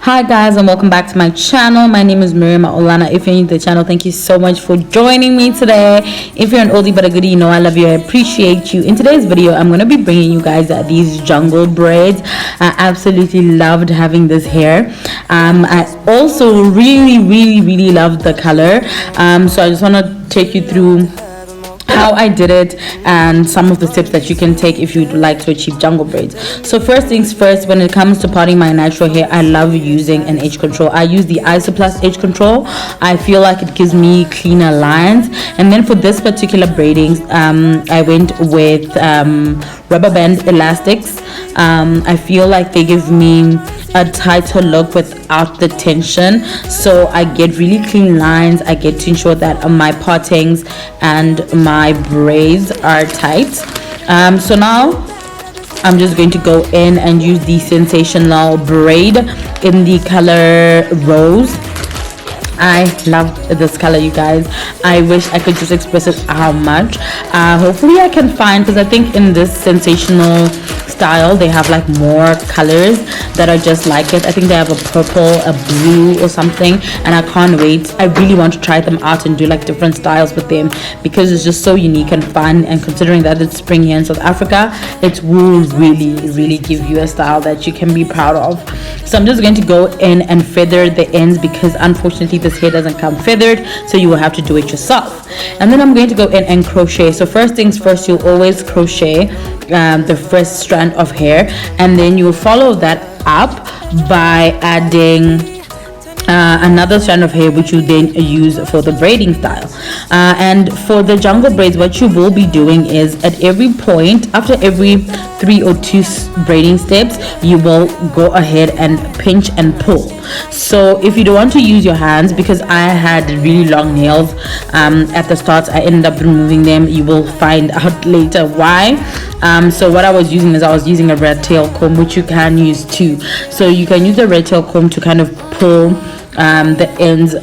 Hi guys, and welcome back to my channel. My name is Miriam Olana. If you're new to the channel, thank you so much for joining me today. If you're an oldie but a goodie, you know I love you, I appreciate you. In today's video, I'm going to be bringing you guys these jungle braids. I absolutely loved having this hair. I also really loved the color. So I just want to take you through how I did it and some of the tips that you can take if you'd like to achieve jungle braids. So first things first, when it comes to parting my natural hair, I love using an edge control. I use the Isoplus edge control. I feel like it gives me cleaner lines. And then for this particular braiding, I went with Rubberband elastics. I feel like they give me a tighter look without the tension, so I get really clean lines. I get to ensure that my partings and my braids are tight. So now I'm just going to go in and use the Sensational braid in the color Rose. I love this color, you guys. I wish I could just express it how much. Hopefully I can find, because I think in this Sensational style they have like more colors that are just like it. I think they have a purple, a blue or something, and I can't wait. I really want to try them out and do like different styles with them because it's just so unique and fun, and considering that it's spring here in South Africa, it will really give you a style that you can be proud of. So I'm just going to go in and feather the ends because unfortunately this hair doesn't come feathered, so you will have to do it yourself. And then I'm going to go in and crochet. So first things first, you'll always crochet the first strand of hair, and then you'll follow that up by adding another strand of hair, which you then use for the braiding style. And for the jungle braids, what you will be doing is at every point, after every 3 or 2 braiding steps, you will go ahead and pinch and pull. So if you don't want to use your hands, because I had really long nails at the start, I ended up removing them. You will find out later why. So what I was using is I was using a red tail comb, which you can use too. So you can use a red tail comb to kind of pull the ends,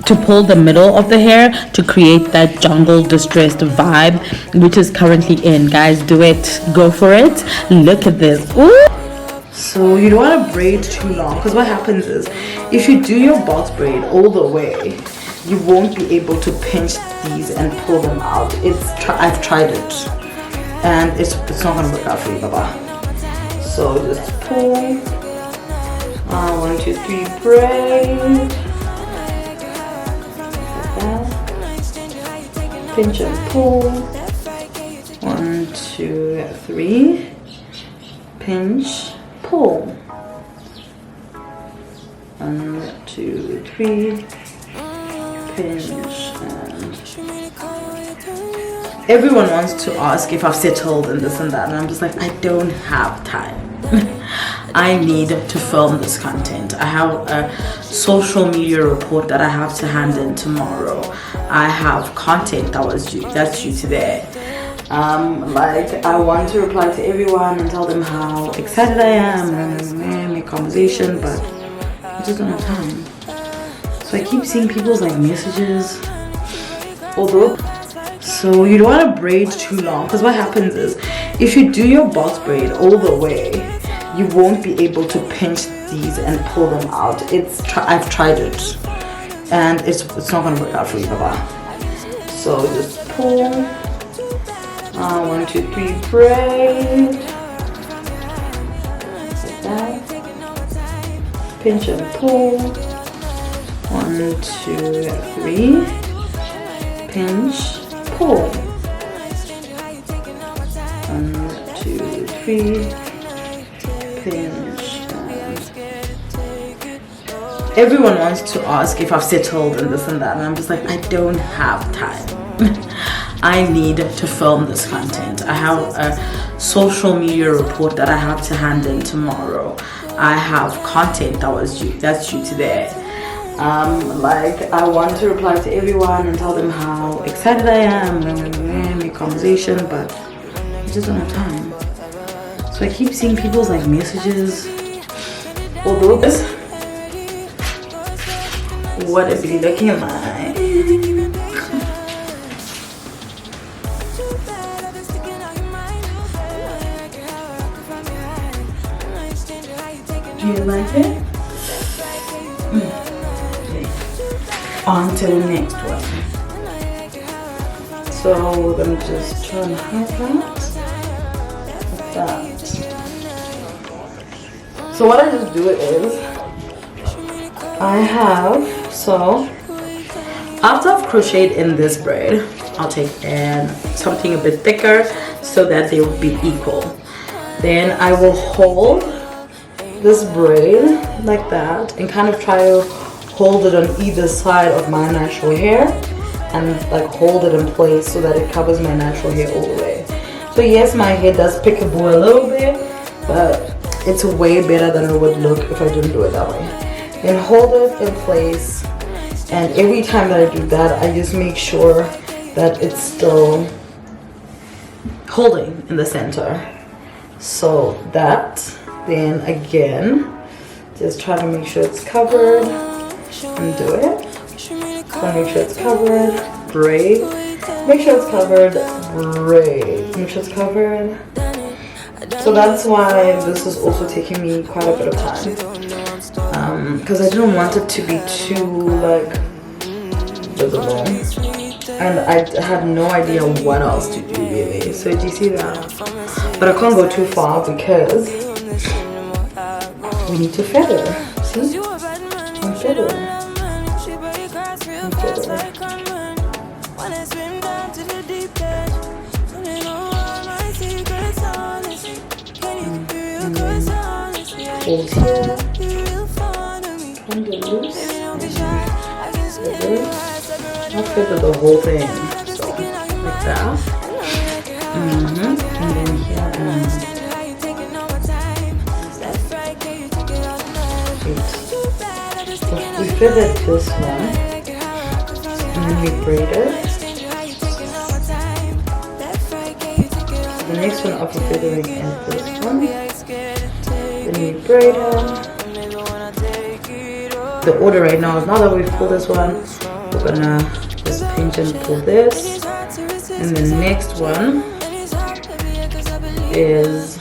to pull the middle of the hair to create that jungle distressed vibe, which is currently in. Guys, do it, go for it. Look at this. Ooh. So you don't want to braid too long, because what happens is if you do your box braid all the way, you won't be able to pinch these and pull them out. I've tried it and it's not gonna work out for you, baba. So just pull. 1, 2, 3, braid. Pinch and pull. 1, 2, 3. Pinch, pull. 1, 2, 3. Pinch and. Everyone wants to ask if I've settled and this and that, and I'm just like, I don't have time. I need to film this content. I have a social media report that I have to hand in tomorrow. I have content that's due today. Like, I want to reply to everyone and tell them how excited I am and make conversation, but I just don't have time. So I keep seeing people's like messages, although. So you don't want to braid too long, because what happens is if you do your box braid all the way, you won't be able to pinch these and pull them out. I've tried it and it's not gonna work out for you, baba. So just pull. 1, 2, 3, braid. Like that. Pinch and pull. 1, 2, 3. Pinch, pull. 1, 2, 3. Pinch. Everyone wants to ask if I've settled and this and that, and I'm just like, I don't have time. I need to film this content. I have a social media report that I have to hand in tomorrow. I have content that's due today. Like, I want to reply to everyone and tell them how excited I am and make conversation, but I just don't have time. So I keep seeing people's like messages, although this, what a be looking like. Do you like it? On to the next one. So we're gonna just try and hide that like that. So what I just do is I have, so after I've crocheted in this braid, I'll take in something a bit thicker so that they will be equal. Then I will hold this braid like that and kind of try to hold it on either side of my natural hair and like hold it in place so that it covers my natural hair all the way. So yes, my hair does pick a bow a little bit, but it's way better than it would look if I didn't do it that way. Then hold it in place, and every time that I do that, I just make sure that it's still holding in the center. So that, then again, just try to make sure it's covered and do it. So make sure it's covered, braid, make sure it's covered, braid, make sure it's covered. So that's why this is also taking me quite a bit of time, because I didn't want it to be too like visible, and I had no idea what else to do really. So do you see that? But I can't go too far because we need to feather. See? I'm feathering. I'm feathering. Hold here, kind of loose, I'll feather the whole thing, so like that, and then here and so we feathered this one, and then we braided. The next one after feathering is this one. Then we braid them. The order right now is, now that we've pulled this one, we're gonna just pinch and pull this, and the next one is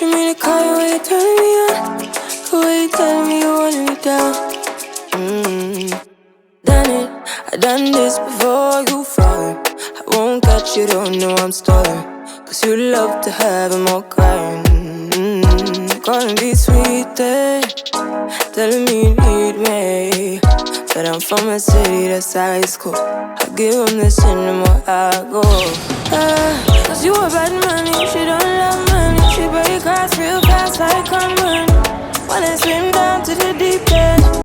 Show me the car, the way you turn me on, the way you tell me you want me down. Done it, I done this before you falling. I won't catch you, don't know I'm stalling. Cause you love to have them all crying. Calling me sweet, telling me you need me. But I'm from a city that's high school. I give them this and the more I go. Cause you a bad